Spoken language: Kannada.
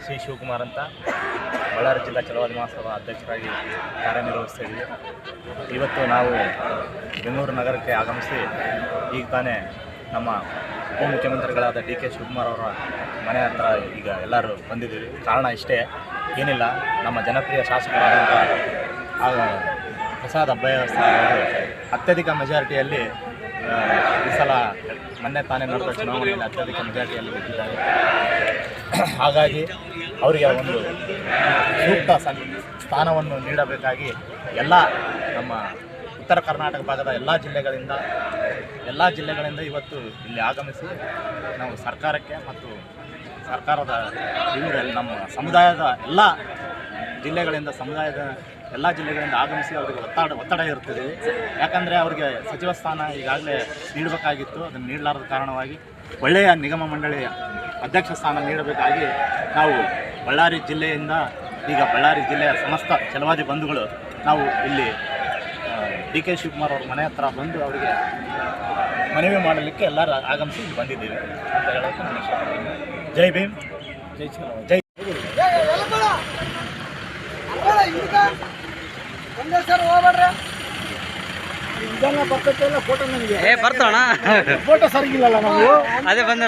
ಸಿ ಶಿವಕುಮಾರ್ ಅಂತ ಬಳ್ಳಾರಿ ಜಿಲ್ಲಾ ಛಲವಾದಿ ಮಹಾಸಭಾ ಅಧ್ಯಕ್ಷರಾಗಿ ಕಾರ್ಯನಿರ್ವಹಿಸ್ತಾ ಇದ್ದೀವಿ. ಇವತ್ತು ನಾವು ಬೆಂಗಳೂರು ನಗರಕ್ಕೆ ಆಗಮಿಸಿ ಈಗ ತಾನೇ ನಮ್ಮ ಉಪಮುಖ್ಯಮಂತ್ರಿಗಳಾದ ಡಿ ಕೆ ಶಿವಕುಮಾರ್ ಅವರ ಮನೆ ಹತ್ರ ಈಗ ಎಲ್ಲರೂ ಬಂದಿದ್ದೀವಿ. ಕಾರಣ ಇಷ್ಟೇ, ಏನಿಲ್ಲ, ನಮ್ಮ ಜನಪ್ರಿಯ ಶಾಸಕರಾದಂಥ ಪ್ರಸಾದ್ ಅಬ್ಬಯ್ಯ ಅವರು ಅತ್ಯಧಿಕ ಮೆಜಾರಿಟಿಯಲ್ಲಿ ಈ ಸಲ ಮೊನ್ನೆ ತಾನೇ ನಡೆದ ಚುನಾವಣೆಯಲ್ಲಿ ಅತ್ಯಧಿಕ ಮೆಜಾರಿಟಿಯಲ್ಲಿ ಗೆದ್ದಿದ್ದಾರೆ. ಹಾಗಾಗಿ ಅವರಿಗೆ ಒಂದು ಸೂಕ್ತ ಸ್ಥಾನವನ್ನು ನೀಡಬೇಕಾಗಿ ಎಲ್ಲ ನಮ್ಮ ಉತ್ತರ ಕರ್ನಾಟಕ ಭಾಗದ ಎಲ್ಲ ಜಿಲ್ಲೆಗಳಿಂದ ಇವತ್ತು ಇಲ್ಲಿ ಆಗಮಿಸಿ ನಾವು ಸರ್ಕಾರಕ್ಕೆ ಮತ್ತು ಸರ್ಕಾರದ ವಿವಿಧ ನಮ್ಮ ಸಮುದಾಯದ ಎಲ್ಲ ಜಿಲ್ಲೆಗಳಿಂದ ಆಗಮಿಸಿ ಅವರಿಗೆ ಒತ್ತಡ ಇರುತ್ತದೆ. ಯಾಕಂದರೆ ಅವರಿಗೆ ಸಚಿವ ಸ್ಥಾನ ಈಗಾಗಲೇ ನೀಡಬೇಕಾಗಿತ್ತು, ಅದನ್ನು ನೀಡಲಾರದ ಕಾರಣವಾಗಿ ಒಳ್ಳೆಯ ನಿಗಮ ಮಂಡಳಿಯ ಅಧ್ಯಕ್ಷ ಸ್ಥಾನ ನೀಡಬೇಕಾಗಿ ನಾವು ಬಳ್ಳಾರಿ ಜಿಲ್ಲೆಯ ಸಮಸ್ತ ಛಲವಾದಿ ಬಂಧುಗಳು ನಾವು ಇಲ್ಲಿ ಡಿ ಕೆ ಶಿವಕುಮಾರ್ ಅವ್ರ ಮನೆ ಹತ್ರ ಬಂದು ಅವರಿಗೆ ಮನವಿ ಮಾಡಲಿಕ್ಕೆ ಎಲ್ಲರೂ ಆಗಮಿಸಿ ಇಲ್ಲಿ ಬಂದಿದ್ದೀವಿ ಅಂತ ಹೇಳೋಕ್ಕೆ ನಾನು ಇಷ್ಟಪಡ್ತೀನಿ. ಜೈ ಭೀಮ್, ಜೈ ಛಲವಾದಿ, ಜೈ ಫೋಟೋ ನನಗೆ ಬರ್ತೋಣ ಫೋಟೋ ಸರಿಗಿಲ್ಲಲ್ಲ ನಾವು ಅದೇ ಬಂದ